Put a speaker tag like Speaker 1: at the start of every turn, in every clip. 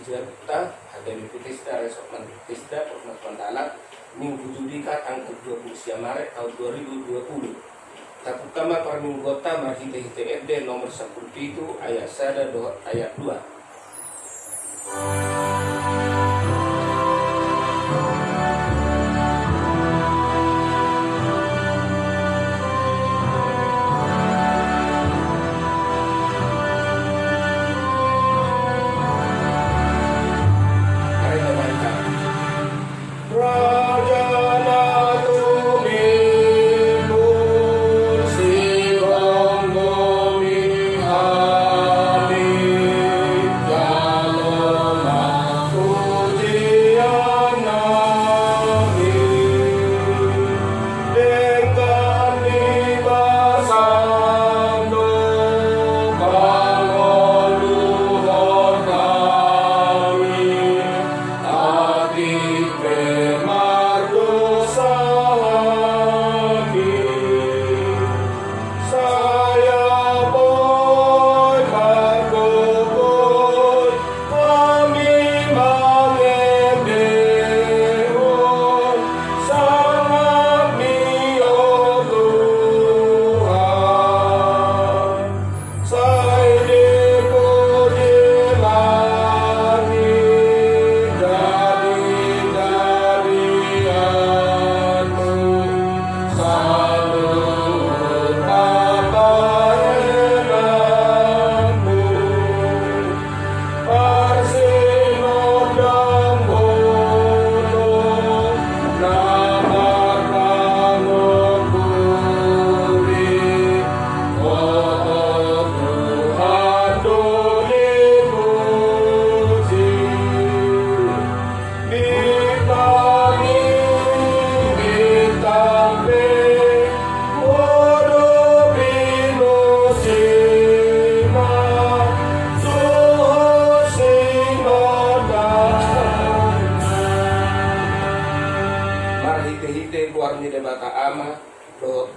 Speaker 1: Jakarta, ada di Pitista, Resortman Pitista, Provinsi Mandala, Minggu Judika tanggal 20 Maret tahun 2020. Takutama Parminggota Marhite-hite RD nomor 10 itu ayat 1 ayat 2.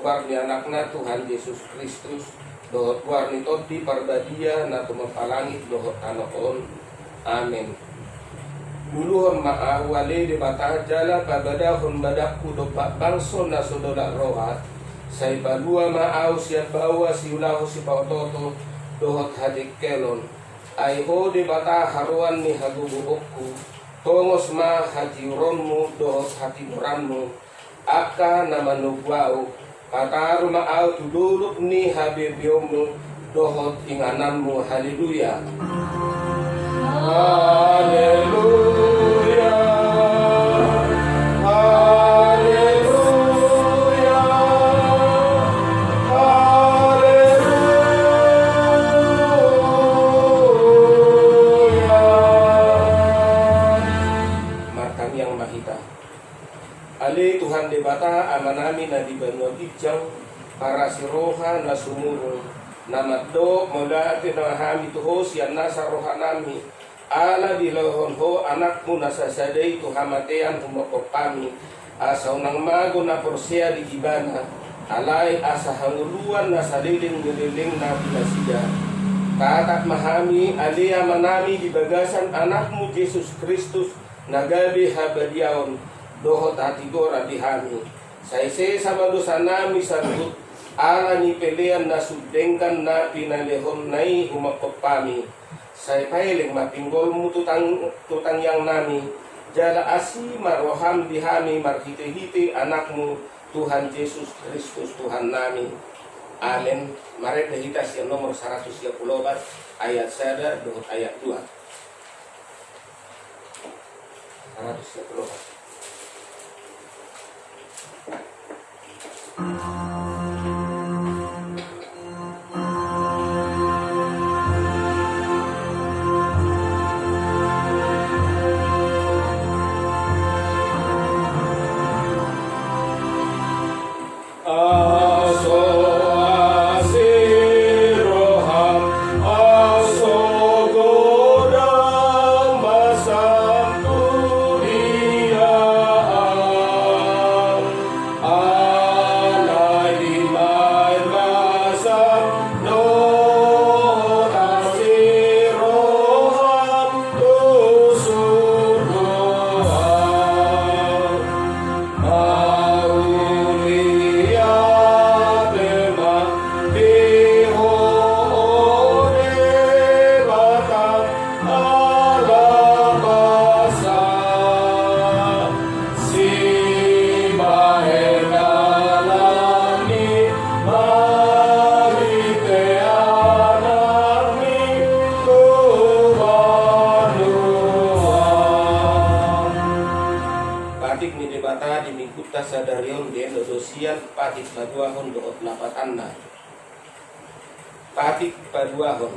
Speaker 1: Warni anakna Tuhan Yesus Kristus, dohot warni toti parbadia na tumapalangit dohot anoon. Amin. Duluhon maawale de batah jala pabadahon badakku dopak bangso na sodola rohat. Say balua maaw siya bawa siulahu si pautoto dohot hadik kelon. Ay ho de batah haruan ni hagubuokku. Tongos ma hatiuronmu dohot hatimuranmu. Aka namanugwao. Pataru ma'au tuduluk ni habibiomu dohot ingananmu. Haleluya. Haleluya. Haleluya. Haleluya. Markam yang mahita. Ali Tuhan debata amanami na di banua gijang para siroha na sumurong namaddo mula tinahami tuho siya nasa roha nami ala di lohon ho anakmu nasa saday tuhamatean humokopami asa unang mago na porsia di gibana alay asa hanguluan na saliling-ngililing na pinasiya tatat mahami ali amanami di bagasan anakmu Jesus Kristus nagabi habadiaon dohot hatigora dihami saise sama dosa nami sarut ala ni pelean na sudengkan na pinalehon nai humakopami say pailing mapinggolmu tutang yang nami jala asi maroham dihami marhite-hite anakmu Tuhan Yesus Kristus Tuhan nami. Amin. Mari kita yang nomor 134 ayat 1 dohot ayat 2. 134.
Speaker 2: Masam Turia
Speaker 1: patik ni debata di mingkuta sadarion di dosian patik paduahon doot lapatan na patik paduahon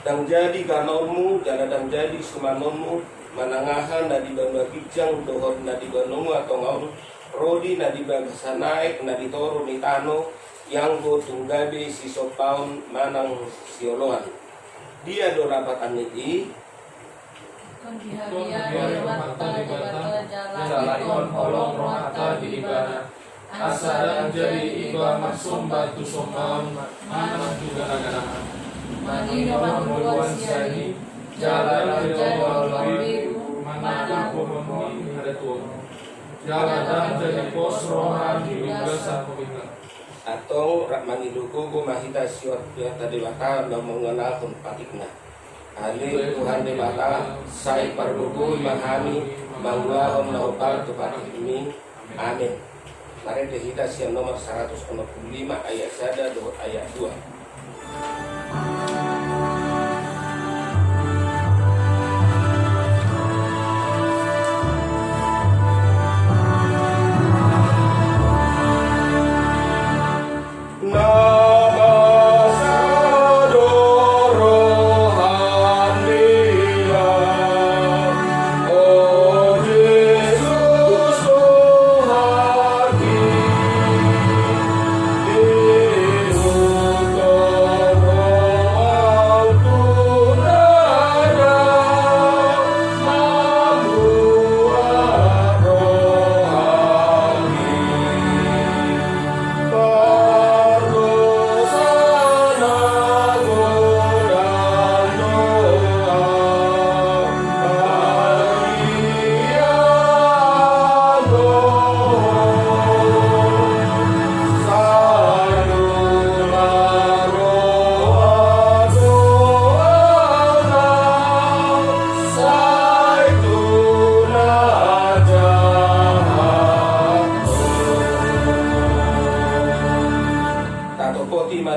Speaker 1: dang jadi ganonmu dang jadi sumanonmu manangahan na di banua kijang dohot na di banungu atau ngaun rodi na di bagasa naik na di toro ni tano yang go tunggabe si sopaun manang siolohan dia do lapatan ni
Speaker 2: Jalaikon olong rohata di ibana asada jadi iba maksum batu somaun manang juga agama manino manuluan siani jalan jadi manang pemenuhi ada tuan jalan jadi pos rohani juga sang pemimpin
Speaker 1: atau mangiduku mahita siot ya tadi bata mengenalkan patikna Ali Tuhan debata saya perluku memahami bahwa Om Naupal itu patik ini amin. Mari kita siang nomor 165 ayat 1 ayat 2.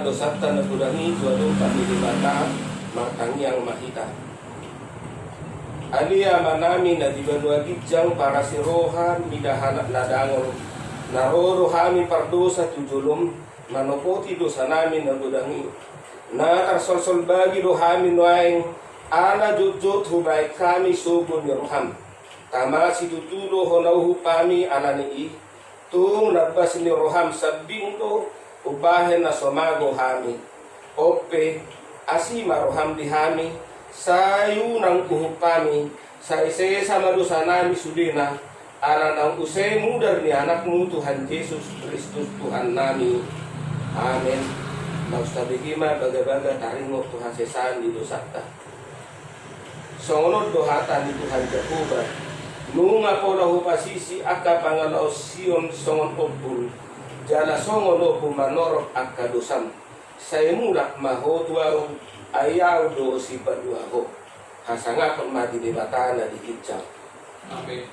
Speaker 1: Dosata nagudangi jualung pamilibata matang yang mahita alia manami na di banua gijang para sirohan midahanat ladangol naroro hami pardosa tujulum manopoti dosa namin nagudangi na tarsol bagi rohami noaing ana jujut hubay kami subun roham tama si tutulo honauhu pami anani tung nabas ni roham sabing to ubahen na somago hami ope asima roham di hami sayu nang kuhupami sa isesa madusa nami sudina ala nang usay mudar ni anakmu Tuhan Yesus Kristus Tuhan nami amin. Maustabigima baga-baga taringo Tuhan sesan di dosata songonod dohatan di Tuhan Jakuba nunga po lahu pasisi aka pangalaw Sion songon obul jala songono pumanorok akadosam saya mulak mahodwa ayaw do si paduaho hasanga pemati debatana di kicang
Speaker 2: amin.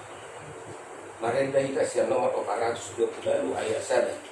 Speaker 1: Marenda ika siya nomor 420 ayat 1.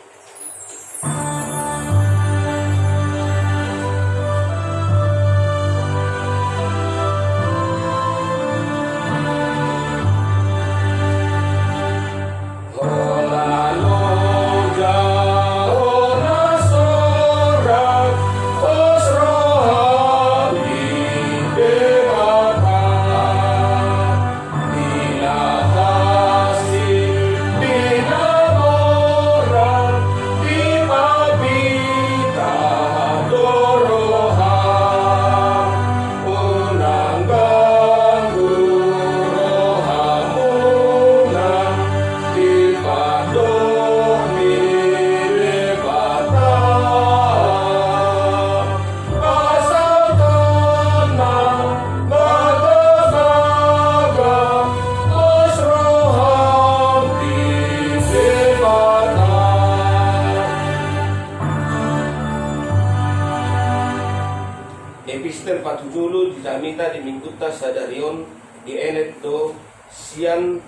Speaker 1: Epister patujulu ditamita di mingkuta sadarion di enet do sian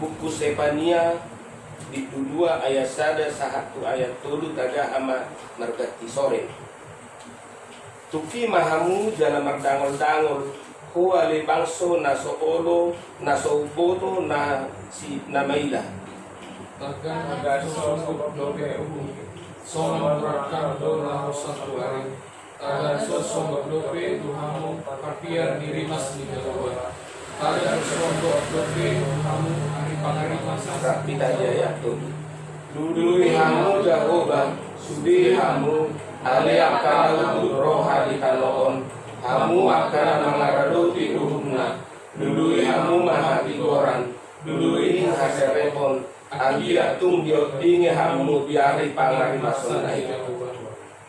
Speaker 1: buku Sepania di 2 ayat 1 sahatu ayat 3 taga ama margati sore tuki mahamu jala mardangol-dangol ko ali bangso na soolo na souboto na si na maila.
Speaker 2: Takkan ada sosok dobe ubu, soma berakam dola santuari. Ada sosok dobe Tuhanmu, kapiar diri mas di jawa. Ada sosok dobe Tuhanmu, hari pangari masa.
Speaker 1: Rakita jaya tu. Dudui hamu Jehovah, sudi hamu, ali akana roha di kaloon. Hamu akan mengaradoti uhumna, dudui hamu mahati goran, dudui haserepon, agia tunggio dingi hamu biari pangari masonai.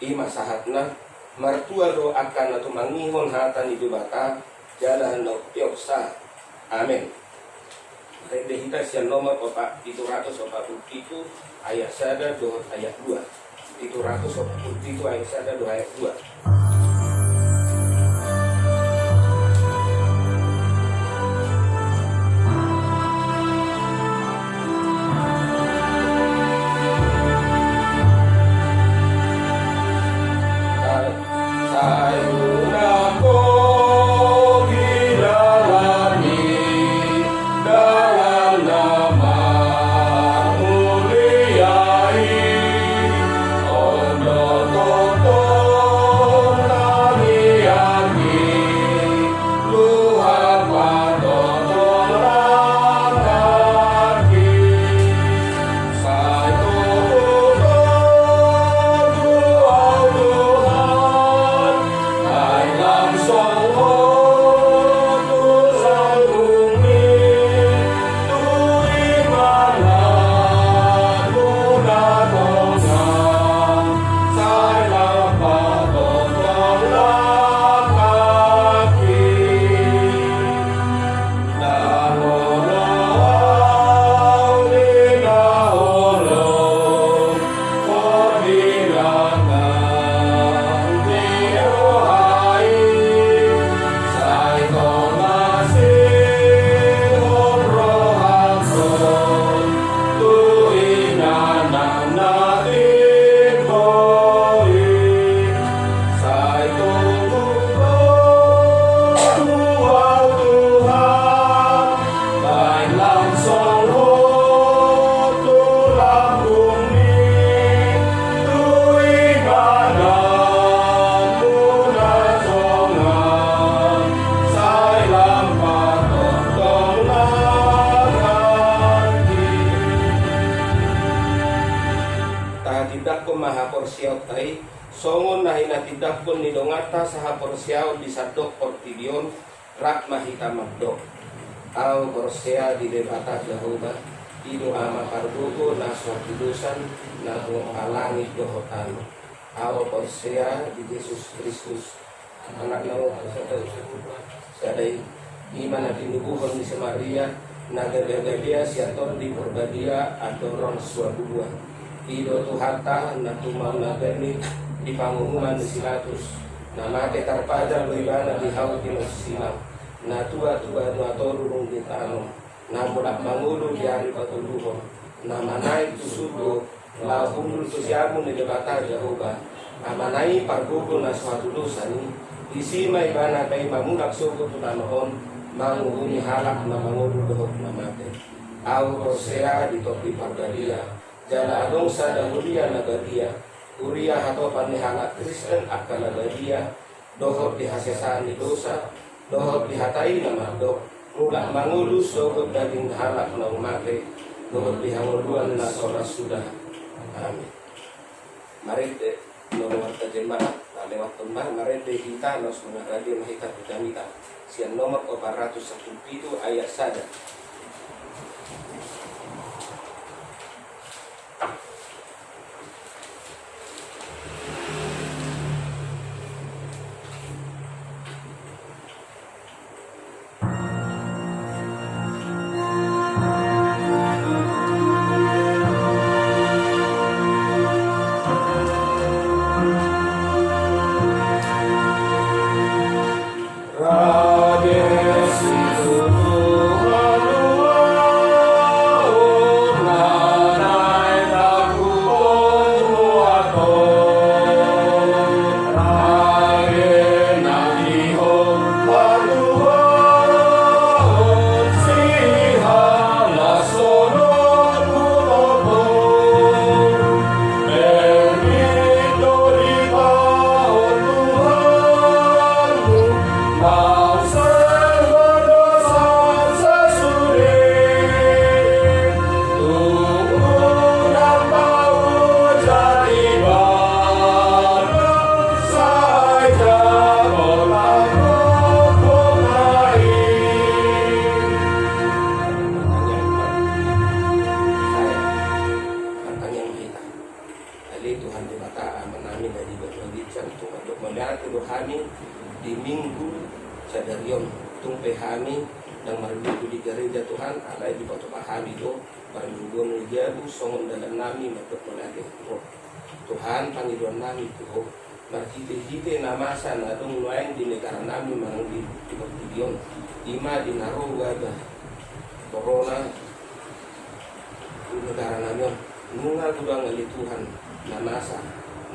Speaker 1: Ima sahatna, martua do akan atau mangihon hatan itu bata, jalan no tioksa. Amin. Redehita sian nomor opa itu 147 ayat 1 do ayat 2. Itu 147 ayat 1 do ayat 2. Songon na hinatidak pun ni dongata saha porsiao di sadok portidion rak mahita magdok. Au porsia di debata Jehovah ido ama pardugo na suatudusan na alangit dohotan. Au porsia di Yesus Kristus anak nau sadai iman na tinubuhon ni Samaria na gagadia siaton di perbadia atau ron suabua. Ido tuhata na tumau na gani di pangumuman di silatus na mate tarpada loibana di haut di silang na tua-tua nuatorung di tanong na mulak mangulu di hari patuluhon na manay tusugo na humul tusiamun di debata Jehovah na manay pargugo na suatu dosa ni isima ibana kay mamulak sugo tutanoon manguhuni halak na mangulu dohok na mate au Hosea di topi pargadia jala adong sa dahulia na gadia Uria atau panihangat Kristen akan nagadia dohor dihasesaan di dosa dohor dihatai nama dok mulak mangulu sogot daging halak na umate dohor dihanguluan na soras sudah. Amin. Mari nomor terjemahan lewat tembang mari kita nos radio mahita pujamita sian nomor 401 itu ayat sada.
Speaker 2: Radesi Tuhan
Speaker 1: gereja Tuhan alai di batu pahami do perlindungan jabu songon dalam nami matuk melati roh Tuhan panggilan nami tuh marhite-hite namasa nadong nuaing di negara nami mang di Portugion ima di Naroga corona di negara nami nungal tudang ngali Tuhan namasa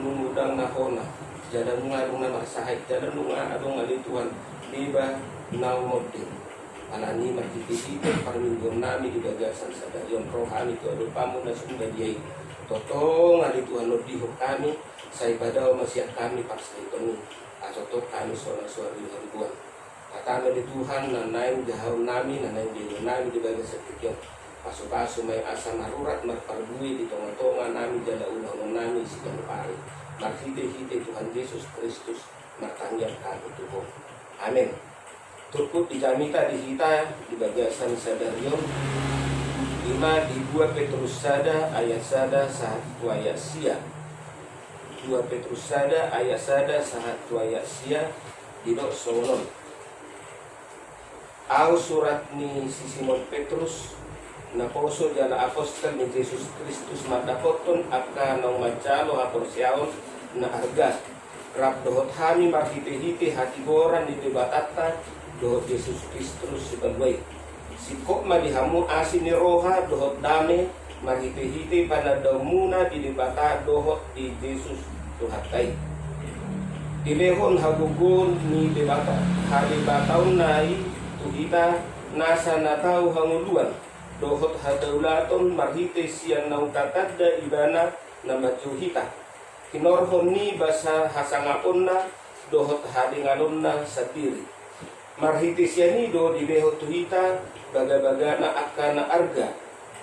Speaker 1: nungudang nahona jada nungal nama sahid jada nungal adong ngali Tuhan tiba naumodin alani marhite-hite perlindungan nami di bagasan sadarion rohani tu adu pamu na sumba diai totong ngali Tuhan lodiho kami saya pada masih kami paksa itu atau kami suara-suara di Tuhan kata dari Tuhan nanain jauh nami nanain di nami di bagian sekitar pasu-pasu may asa narurat marparbui di tonga-tonga nami jala ulang nami sikan pari marhite-hite Tuhan Yesus Kristus martangyang kami Tuhan amin turkut dijamita di hita di bagasan sadarion 5 di 2 Petrus sada ayat sada sahat ayat sia 2 Petrus sada ayat sada sahat ayat sia didok sonon au surat ni si Simon Petrus na poso jala apostol ni Yesus Kristus madapoton akka nang macalo aporsiaon na arga rap dohot hami marhite-hite hati boran di debatata dohot Yesus Kristus sebagai sikok madihamu asin ni roha dohot dame marhite-hite panadamuna di debata dohot di Yesus tuhatai dilehon hagugun ni debata hadibataun nai tuhita nasa natau hanguluan dohot hadaulaton marhite sian nau tatadda ibana nama juhita kinorhon ni basa hasangaponna dohot hadingalonna satiri marhite siani do dilehot tuhita baga-bagana akana arga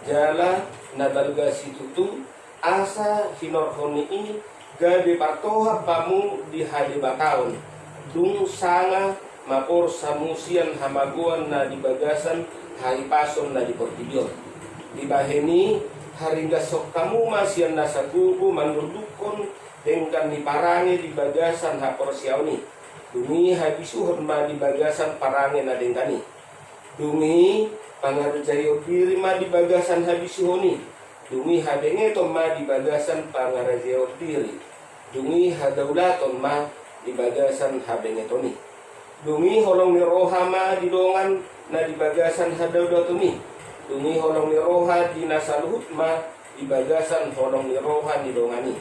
Speaker 1: jala nabalga situtu asa hinorhoni ini gabe patoha pamu di hadibataon dung sanga mapor samusian hamaguan na di bagasan hari pason na di Portugion di baheni haringga sok kamu masian nasa gugu mandurdukon dengkan ni parange di bagasan hapor siauni dumi habisuhon ma di bagasan parange na dengkani dumi pangarjayo diri ma di bagasan habisuhoni dumi hadenge to ma di bagasan pangarjayo diri dumi hadaulaton ma di bagasan habenge toni dumi holong ni rohama di dongan na di bagasan hadaudatuni dumi holong ni roha di nasaluhut ma di bagasan holong ni roha di dongani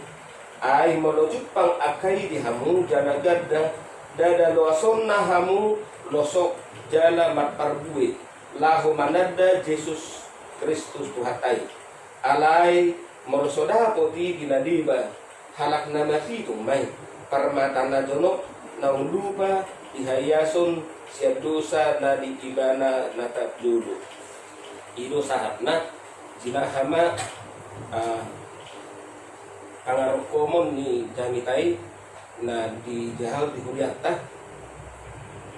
Speaker 1: ai molojut pang akai di hamu jana gadda dada loason na hamu losok jala matparbue lahu manada Yesus Kristus tuhatai alai morosoda poti dinadiba halak namati tumay parmatana jonok naung lupa ihayason siap dosa na di ibana natap dulu ido sahatna jinahama pangarok komon ni jamitai na di jahal di kuliata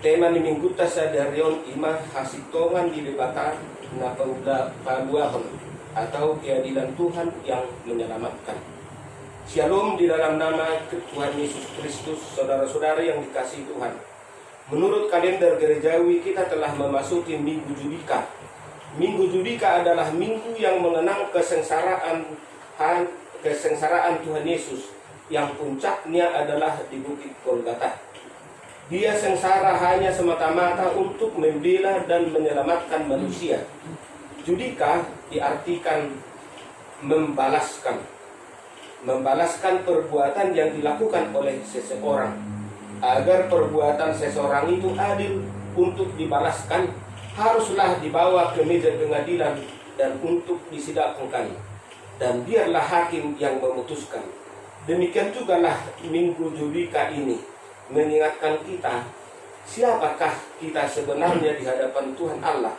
Speaker 1: tema ni minggu tasadarion ima hasitongan di debata na pabuahon atau keadilan Tuhan yang menyelamatkan. Shalom di dalam nama Tuhan Yesus Kristus, saudara-saudara yang dikasihi Tuhan. Menurut kalender gerejawi kita telah memasuki Minggu Judika. Minggu Judika adalah minggu yang mengenang kesengsaraan Tuhan Yesus yang puncaknya adalah di Bukit Golgota. Dia sengsara hanya semata-mata untuk membela dan menyelamatkan manusia. Judika diartikan membalaskan perbuatan yang dilakukan oleh seseorang. Agar perbuatan seseorang itu adil untuk dibalaskan, haruslah dibawa ke meja pengadilan dan untuk disidangkan. Dan biarlah hakim yang memutuskan. Demikian jugalah Minggu Judika ini mengingatkan kita, siapakah kita sebenarnya di hadapan Tuhan Allah.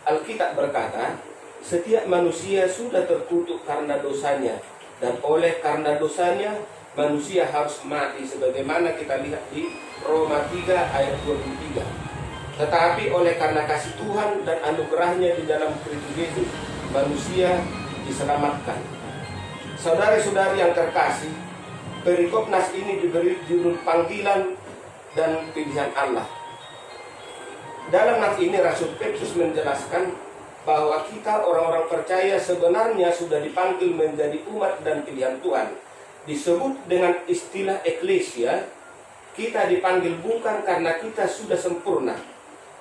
Speaker 1: Alkitab berkata, setiap manusia sudah terkutuk karena dosanya, dan oleh karena dosanya manusia harus mati, sebagaimana kita lihat di Roma 3 ayat 23. Tetapi oleh karena kasih Tuhan dan anugerahnya di dalam Kristus Yesus, manusia diselamatkan. Saudara-saudari yang terkasih, perikop nas ini diberi judul panggilan dan pilihan Allah. Dalam nats ini Rasul Petrus menjelaskan bahwa kita orang-orang percaya sebenarnya sudah dipanggil menjadi umat dan pilihan Tuhan. Disebut dengan istilah eklesia, kita dipanggil bukan karena kita sudah sempurna,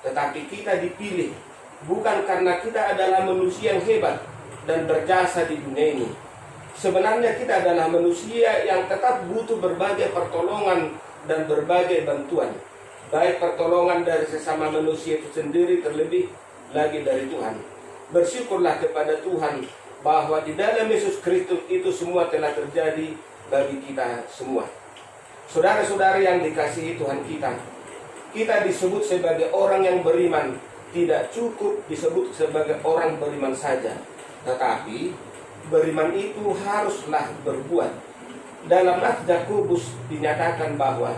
Speaker 1: tetapi kita dipilih bukan karena kita adalah manusia yang hebat dan berjasa di dunia ini. Sebenarnya kita adalah manusia yang tetap butuh berbagai pertolongan dan berbagai bantuan. Baik pertolongan dari sesama manusia itu sendiri, terlebih lagi dari Tuhan. Bersyukurlah kepada Tuhan bahwa di dalam Yesus Kristus itu semua telah terjadi bagi kita semua. Saudara-saudari yang dikasihi Tuhan kita disebut sebagai orang yang beriman. Tidak cukup disebut sebagai orang beriman saja, tetapi beriman itu haruslah berbuat. Dalam nats Yakobus dinyatakan bahwa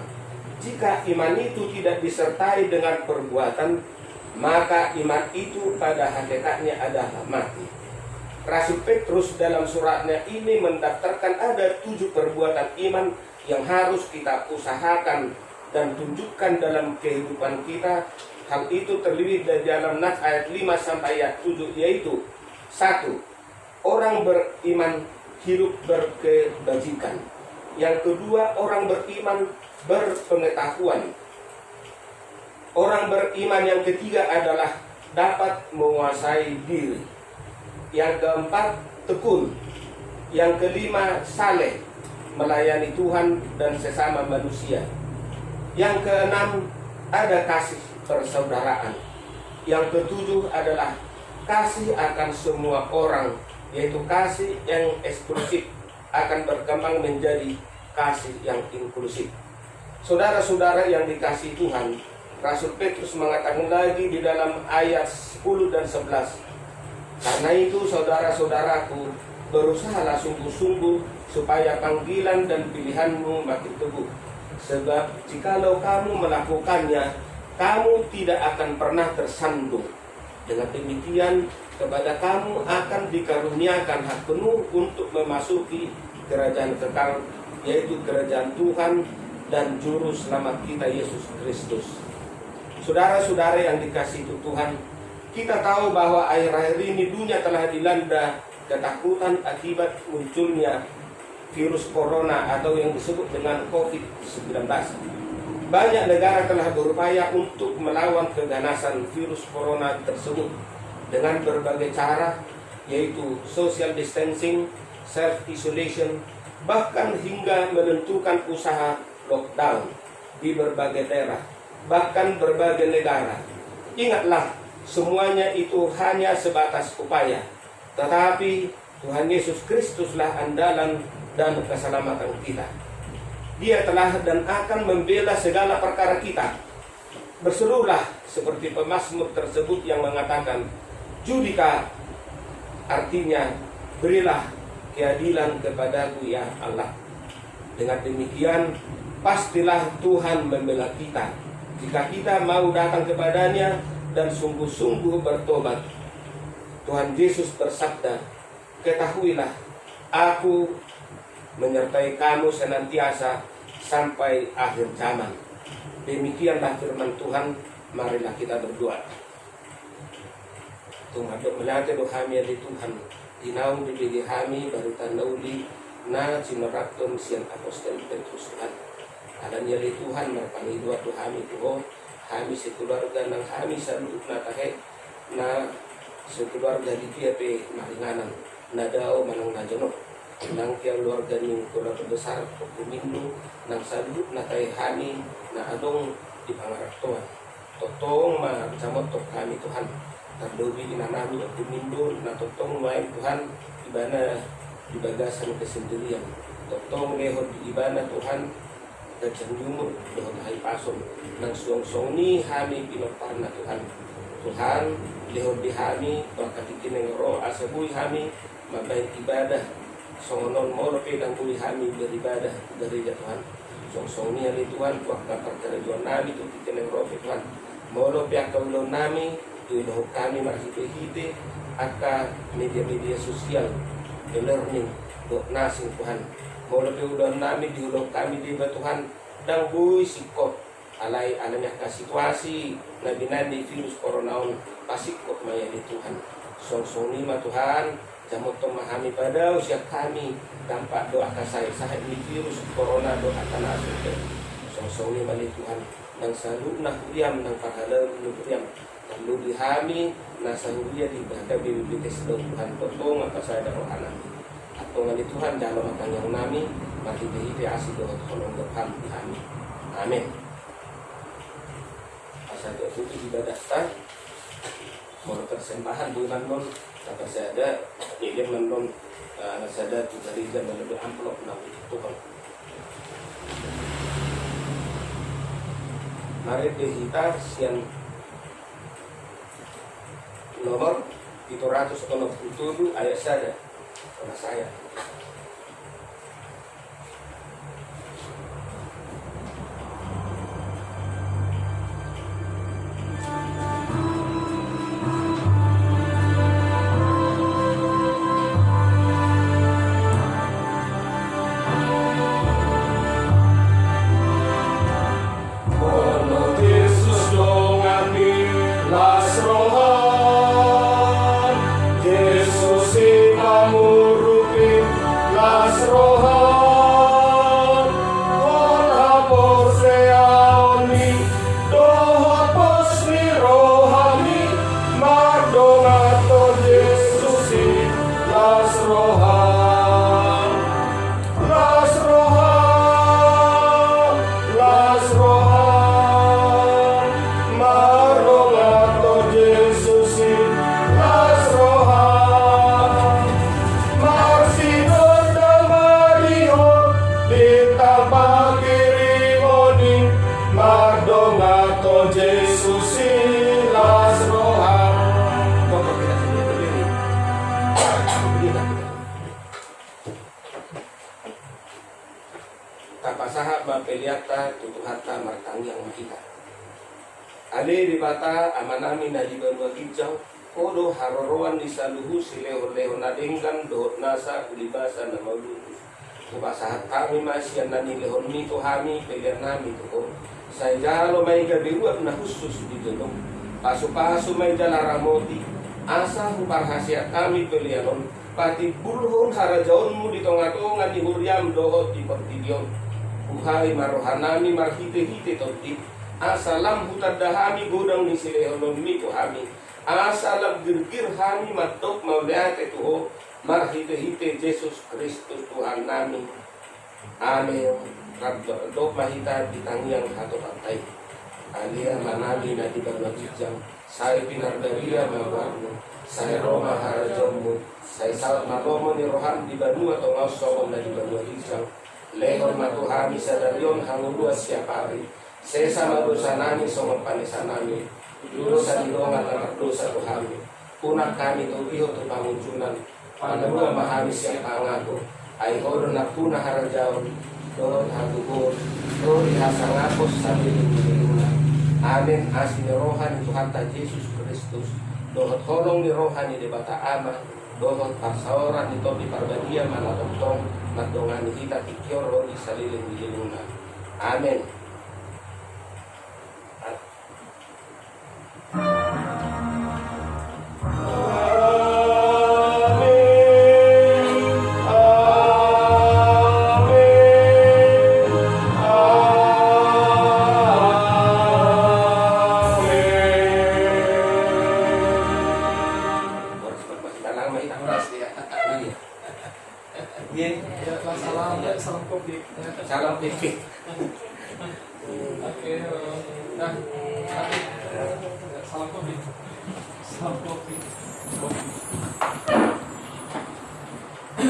Speaker 1: jika iman itu tidak disertai dengan perbuatan, maka iman itu pada hakikatnya adalah mati. Rasul Petrus dalam suratnya ini mendaftarkan ada 7 perbuatan iman yang harus kita usahakan dan tunjukkan dalam kehidupan kita. Hal itu terlebih dari dalam nats ayat 5 sampai ayat 7, yaitu 1. Orang beriman hidup berkebajikan. Yang kedua, orang beriman berpengetahuan. Orang beriman yang ketiga adalah dapat menguasai diri. Yang keempat, tekun. Yang kelima, saleh, melayani Tuhan dan sesama manusia. Yang keenam, ada kasih persaudaraan. Yang ketujuh adalah kasih akan semua orang, yaitu kasih yang eksklusif akan berkembang menjadi kasih yang inklusif. Saudara-saudara yang dikasihi Tuhan, Rasul Petrus mengatakan lagi di dalam ayat 10 dan 11, karena itu saudara-saudaraku, berusahalah sungguh-sungguh supaya panggilan dan pilihanmu makin teguh. Sebab jikalau kamu melakukannya, kamu tidak akan pernah tersandung. Dengan demikian, kepada kamu akan dikaruniakan hak penuh untuk memasuki kerajaan kekal, yaitu kerajaan Tuhan dan Juru Selamat kita Yesus Kristus. Saudara-saudara yang dikasihi Tuhan, kita tahu bahwa akhir-akhir ini dunia telah dilanda ketakutan akibat munculnya virus corona atau yang disebut dengan COVID-19. Banyak negara telah berupaya untuk melawan keganasan virus corona tersebut dengan berbagai cara, yaitu social distancing, self-isolation, bahkan hingga menentukan usaha lockdown di berbagai daerah, bahkan berbagai negara. Ingatlah, semuanya itu hanya sebatas upaya, tetapi Tuhan Yesus Kristuslah andalan dan keselamatan kita. Dia telah dan akan membela segala perkara kita. Berserulah seperti pemazmur tersebut yang mengatakan, Judika, artinya berilah keadilan kepadaku ya Allah. Dengan demikian pastilah Tuhan membela kita jika kita mau datang kepadanya dan sungguh-sungguh bertobat. Tuhan Yesus bersabda, ketahuilah, aku menyertai kamu senantiasa sampai akhir zaman. Demikianlah firman Tuhan. Marilah kita berdoa. Tuhan melate do kami di Tuhan inaung di bagi kami baru tanauli na cinaraton siang apostol Petrus Tuhan. Adanya di Tuhan marpani dua do kami tuho kami sekeluarga nang kami salut na tahe na sekeluarga di PAP maringanan nadao manang najono nang tiang keluarga ning keluarga besar Pumindo nang salut na tahe kami na adong di pangarap Tuhan. Totong macamot to kami Tuhan. Terdobi inanami ang Pumindo na totong wain Tuhan ibana di bagasan kesendirian. Totong lehod di ibana Tuhan dan yumur doon ay pason ng suong-suong ni kami pinagpahan na Tuhan. Tuhan, lehod di kami pagkatikin ng roh asabuy kami mabayang ibadah. Songonon mo pinang buhay kami beribadah dari Tuhan. Suong-suong niya ni Tuhan waktu perkarajuan namin ito titin ng roh Tuhan. Molo pihak kaulon namin tuloh kami marhite-hite aka media-media sosial e-learning do nasing Tuhan. Molo piudon namin diulog kami di Tuhan dang buy sikot alai alanya ka situasi na binandi virus corona on pasikot maya di Tuhan. Song lima Tuhan, jamot memahami pada usia kami tanpa doa kasai sahai di virus corona doa tanah sudah. Song lima di Tuhan nang selalu nak diam nang pahala lu diam perlu dihami nasa dia di bahagia BPJS Tuhan potong apa saya dapat anak atau ngali Tuhan dalam akan yang nami mati di asih doa tolong berham dihami. Amin. Asal itu ibadah sah mau persembahan bulan non kata saya ada ini menon saya ada 3 jam lebih amplop nabi Tuhan. Mari kita siang nomor 767 ayat saja sama saya. Kapasaha mapeliata tutuhata martangyang kita. Ali di bata amanami na di banwa kijang kodo haroroan di saluhu sileho-leho nadengkan dohot nasa kulibasa na maulunus. Kapasaha kami masih nani lehon mito hami pelian nami tuho. Saya jalo may gabiruat na khusus di dolong. Pasu-pasu may jalaramoti. Asa huparhasiat kami pelianon. Pati bulhon harajaonmu di tonga-tonga di huriam dohot di pertidion. Uhai marohanami marhite-hite toti asalam hutadahami godang ni silehonomi ko hami asalam girgir hami matok mauliate tuho marhite-hite Yesus Kristus Tuhan nami. Amin. Dok mahita ditangyang hato patay alia manami na di bagbagijang saya pinardaria mawarno saya Roma harajamu saya salat malomo ni rohan di banua atau ngausokom na di bagbagijang lehor matuhami sadarion hanguluas siapa hari sesa madosa nami somong panisa nami dosa dilongan anak dosa tuhami punak kami tuhiho tu pangunjunan panua mahami siapa ngaku aihodo na puna harajaon dohot hagubur dori hasangapos sambil diluna. Amin. Asin ni rohani Tuhan ta Yesus Kristus dohot holong ni rohani di bata ama dohot pasaoran ni topi parbadia manatotong madongan kita tikior rodi saliling diluna. Amin. Salam pikir.
Speaker 2: Oke, nah, salam kopi. Salam kopi.